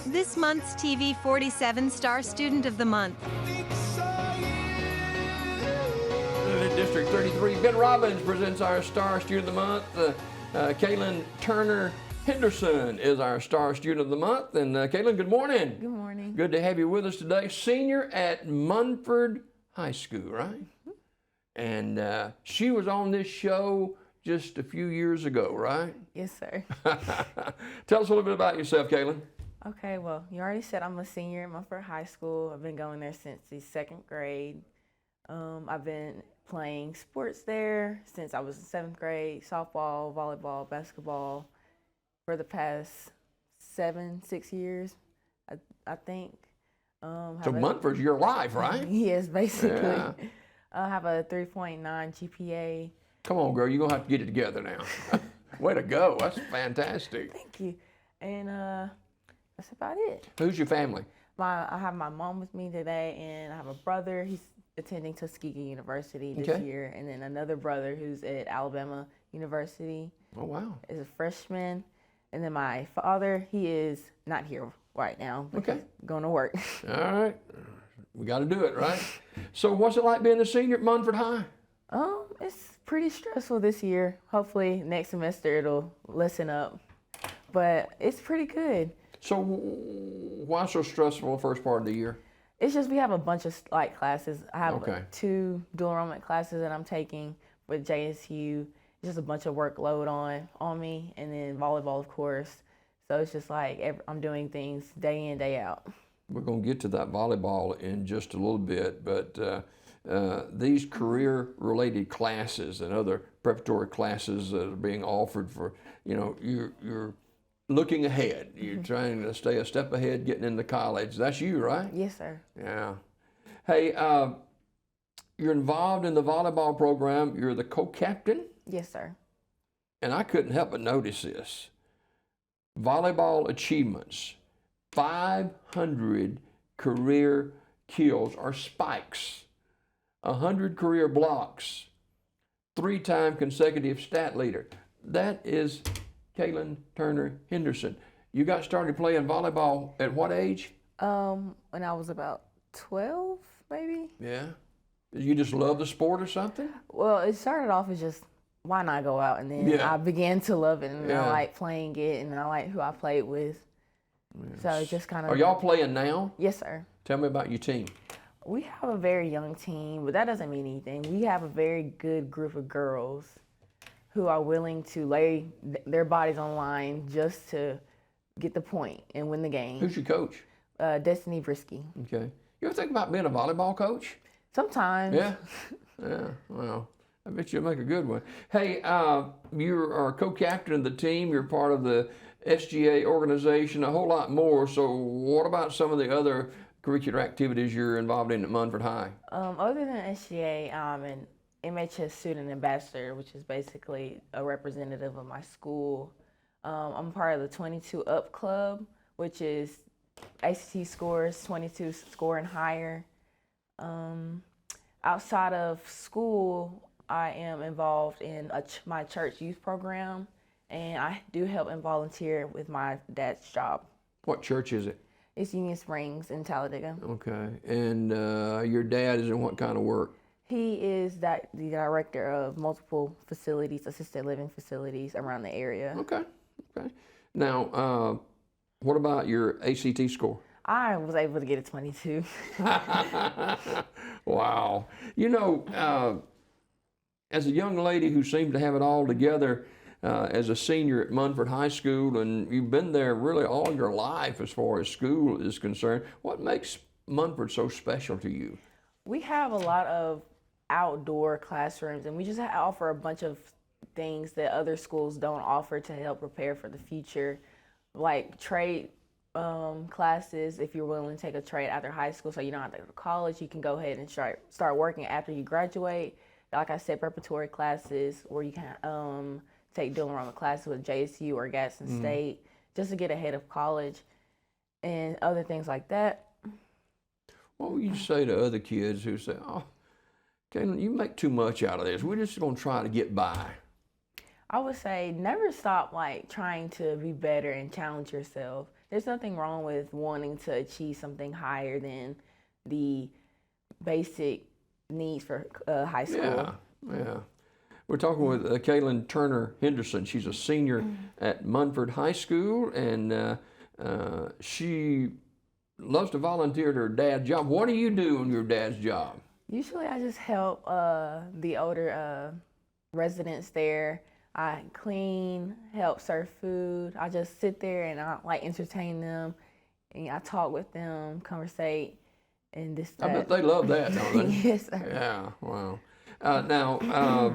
This month's TV 47 Star Student of the Month. District 33, Ben Robbins presents our Star Student of the Month. Kaylyn Turner-Henderson is our Star Student of the Month. And Kaylyn, good morning. Good morning. Good to have you with us today. Senior at Munford High School, right? Mm-hmm. And she was on this show just a few years ago, right? Yes, sir. Tell us a little bit about yourself, Kaylyn. Okay, well, you already said I'm a senior at Munford High School. I've been going there since the second grade. I've been playing sports there since I was in seventh grade, softball, volleyball, basketball, for the past 6 years, I think. So Munford's your life, right? Yes, basically. Yeah. I have a 3.9 GPA. Come on, girl, you're going to have to get it together now. Way to go. That's fantastic. Thank you. And that's about it. Who's your family? I have my mom with me today, and I have a brother. He's attending Tuskegee University this year, and then another brother who's at Alabama University. Oh, wow. Is a freshman. And then my father, he is not here right now. Okay. Going to work. All right. We got to do it, right? So what's it like being a senior at Munford High? It's pretty stressful this year. Hopefully next semester it'll lessen up. But it's pretty good. So why so stressful the first part of the year? It's just we have a bunch of classes. I have 2 dual enrollment classes that I'm taking with JSU. It's just a bunch of workload on me, and then volleyball, of course. So it's just like I'm doing things day in, day out. We're going to get to that volleyball in just a little bit, but these career-related classes and other preparatory classes that are being offered for, you're looking ahead. You're trying to stay a step ahead, getting into college. That's you, right? Yes, sir. Yeah. Hey, you're involved in the volleyball program. You're the co-captain? Yes, sir. And I couldn't help but notice this. Volleyball achievements, 500 career kills or spikes, 100 career blocks, 3-time consecutive stat leader. That is Kaylyn Turner-Henderson. You got started playing volleyball at what age? When I was about 12, maybe. Yeah. Did you just love the sport or something? Well, it started off as just, why not go out? And then I began to love it, and I like playing it, and I like who I played with. Yes. So it just kind of... Are y'all playing now? Yes, sir. Tell me about your team. We have a very young team, but that doesn't mean anything. We have a very good group of girls who are willing to lay their bodies on the line just to get the point and win the game. Who's your coach? Destiny Brisky. Okay. You ever think about being a volleyball coach? Sometimes. Yeah? Yeah, well, I bet you'll make a good one. Hey, you are co-captain of the team. You're part of the SGA organization, a whole lot more. So what about some of the other curricular activities you're involved in at Munford High? Other than SGA, I'm an MHS student ambassador, which is basically a representative of my school. I'm part of the 22 Up Club, which is ACT scores, 22 score and higher. Outside of school, I am involved in my church youth program, and I do help and volunteer with my dad's job. What church is it? It's Union Springs in Talladega. Okay. And your dad is in what kind of work? He is the director of multiple facilities, assisted living facilities around the area. Okay. Okay. Now, what about your ACT score? I was able to get a 22. Wow. As a young lady who seemed to have it all together as a senior at Munford High School, and you've been there really all your life as far as school is concerned, what makes Munford so special to you? We have a lot of outdoor classrooms, and we just offer a bunch of things that other schools don't offer to help prepare for the future, like trade classes. If you're willing to take a trade after high school so you don't have to go to college, you can go ahead and start working after you graduate. Like I said, preparatory classes where you can take dual enrollment classes with JSU or Gadsden State just to get ahead of college and other things like that. What would you say to other kids who say, oh, Kaylyn, you make too much out of this. We're just going to try to get by? I would say never stop like trying to be better and challenge yourself. There's nothing wrong with wanting to achieve something higher than the basic needs for high school. Yeah, yeah. We're talking with Kaylyn Turner-Henderson. She's a senior at Munford High School, and she loves to volunteer at her dad's job. What do you do on your dad's job? Usually I just help the older residents there. I clean, help serve food. I just sit there and I like entertain them, and I talk with them, conversate, and this, that. I bet they love that, don't they? Yes, sir. Yeah, wow. Now,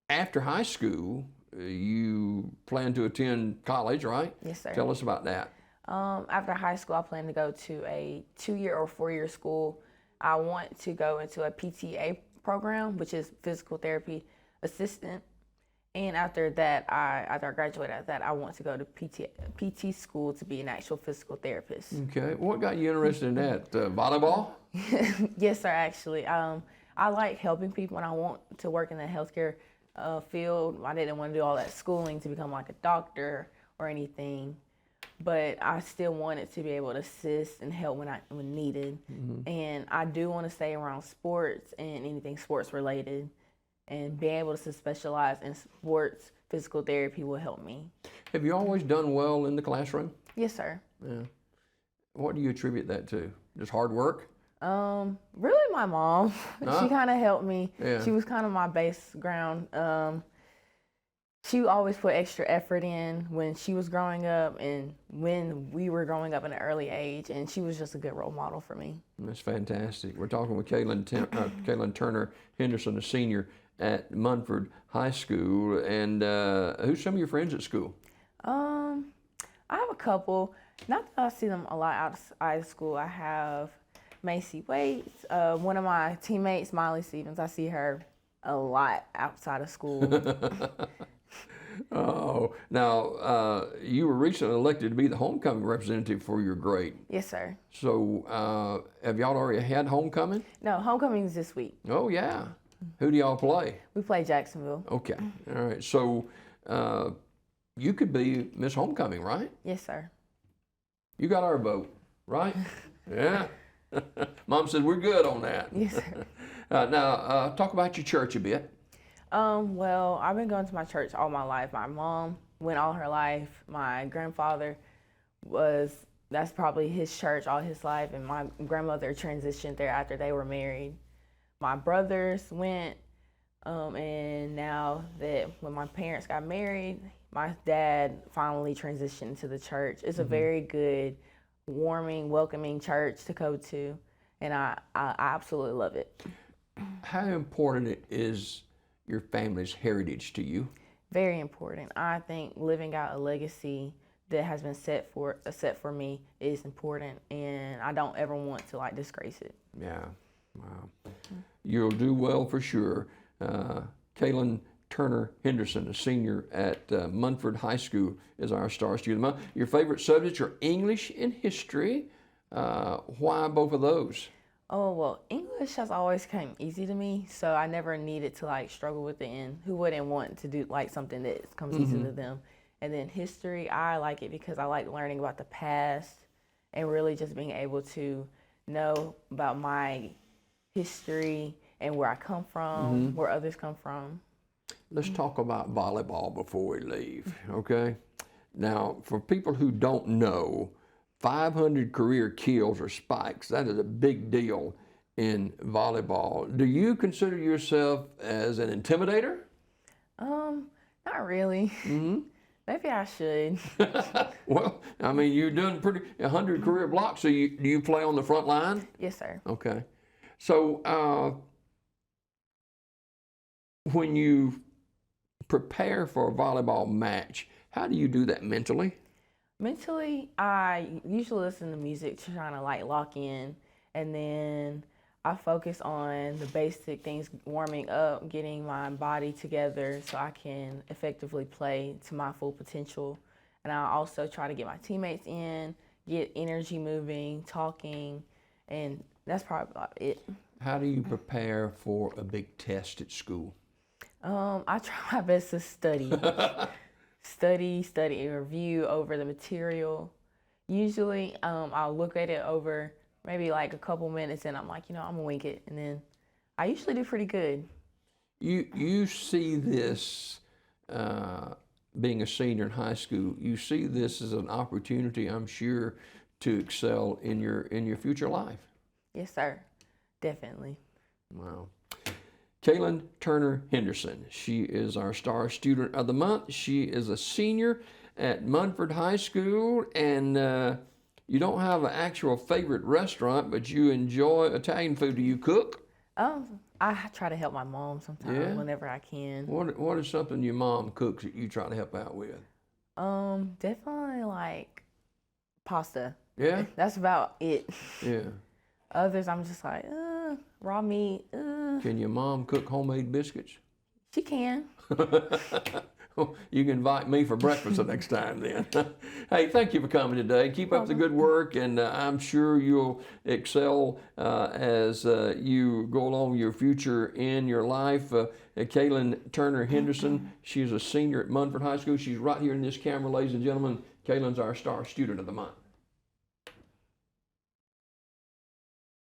after high school, you plan to attend college, right? Yes, sir. Tell us about that. After high school, I plan to go to a 2-year or 4-year school. I want to go into a PTA program, which is physical therapy assistant. And after that, after I graduate at that, I want to go to PT school to be an actual physical therapist. Okay. What got you interested in that? Volleyball? Yes, sir, actually. I like helping people, and I want to work in the healthcare field. I didn't want to do all that schooling to become like a doctor or anything, but I still wanted to be able to assist and help when needed. And I do want to stay around sports and anything sports related. And being able to specialize in sports physical therapy will help me. Have you always done well in the classroom? Yes, sir. Yeah. What do you attribute that to? Just hard work? Really my mom. She kind of helped me. Yeah. She was kind of my base ground. She always put extra effort in when she was growing up and when we were growing up at an early age, and she was just a good role model for me. That's fantastic. We're talking with Kaylyn Turner-Henderson, a senior at Munford High School. And who's some of your friends at school? I have a couple. Not that I see them a lot outside of school. I have Macy Waits, one of my teammates, Miley Stevens. I see her a lot outside of school. Oh, now you were recently elected to be the homecoming representative for your grade. Yes, sir. So have y'all already had homecoming? No, homecoming's this week. Oh, yeah. Who do y'all play? We play Jacksonville. Okay. All right. So you could be Miss Homecoming, right? Yes, sir. You got our vote, right? Yeah. Mom said we're good on that. Yes, sir. Now, talk about your church a bit. Well, I've been going to my church all my life. My mom went all her life. My grandfather that's probably his church all his life, and my grandmother transitioned there after they were married. My brothers went, and now that when my parents got married, my dad finally transitioned to the church. It's a very good, warming, welcoming church to go to, and I absolutely love it. How important is your family's heritage to you? Very important. I think living out a legacy that has been set for me is important, and I don't ever want to like disgrace it. Yeah. Wow. You'll do well for sure. Kaylyn Turner-Henderson, a senior at Munford High School, is our star student. Your favorite subjects are English and history. Why both of those? Oh, well, English has always come easy to me, so I never needed to like struggle with it, and who wouldn't want to do like something that comes easy to them? And then history, I like it because I like learning about the past and really just being able to know about my history and where I come from, where others come from. Let's talk about volleyball before we leave, okay? Now, for people who don't know, 500 career kills or spikes, that is a big deal in volleyball. Do you consider yourself as an intimidator? Not really. Maybe I should. Well, I mean, you're doing 100 career blocks, so do you play on the front line? Yes, sir. Okay. So when you prepare for a volleyball match, how do you do that mentally? Mentally, I usually listen to music to try to like lock in, and then I focus on the basic things, warming up, getting my body together so I can effectively play to my full potential. And I also try to get my teammates in, get energy moving, talking, and that's probably about it. How do you prepare for a big test at school? I try my best to study, study, and review over the material. Usually, I'll look at it over maybe like a couple minutes, and I'm like, I'm gonna wing it, and then I usually do pretty good. You see this being a senior in high school. You see this as an opportunity, I'm sure, to excel in your future life. Yes, sir. Definitely. Wow. Kaylyn Turner-Henderson. She is our Star Student of the Month. She is a senior at Munford High School, and you don't have an actual favorite restaurant, but you enjoy Italian food. Do you cook? I try to help my mom sometimes whenever I can. What is something your mom cooks that you try to help out with? Definitely like pasta. Yeah? That's about it. Yeah. Others, I'm just like, raw meat. Can your mom cook homemade biscuits? She can. You can invite me for breakfast the next time then. Hey, thank you for coming today. Keep up the good work, and I'm sure you'll excel as you go along your future in your life. Kaylyn Turner-Henderson, she's a senior at Munford High School. She's right here in this camera, ladies and gentlemen. Kaylyn's our Star Student of the Month.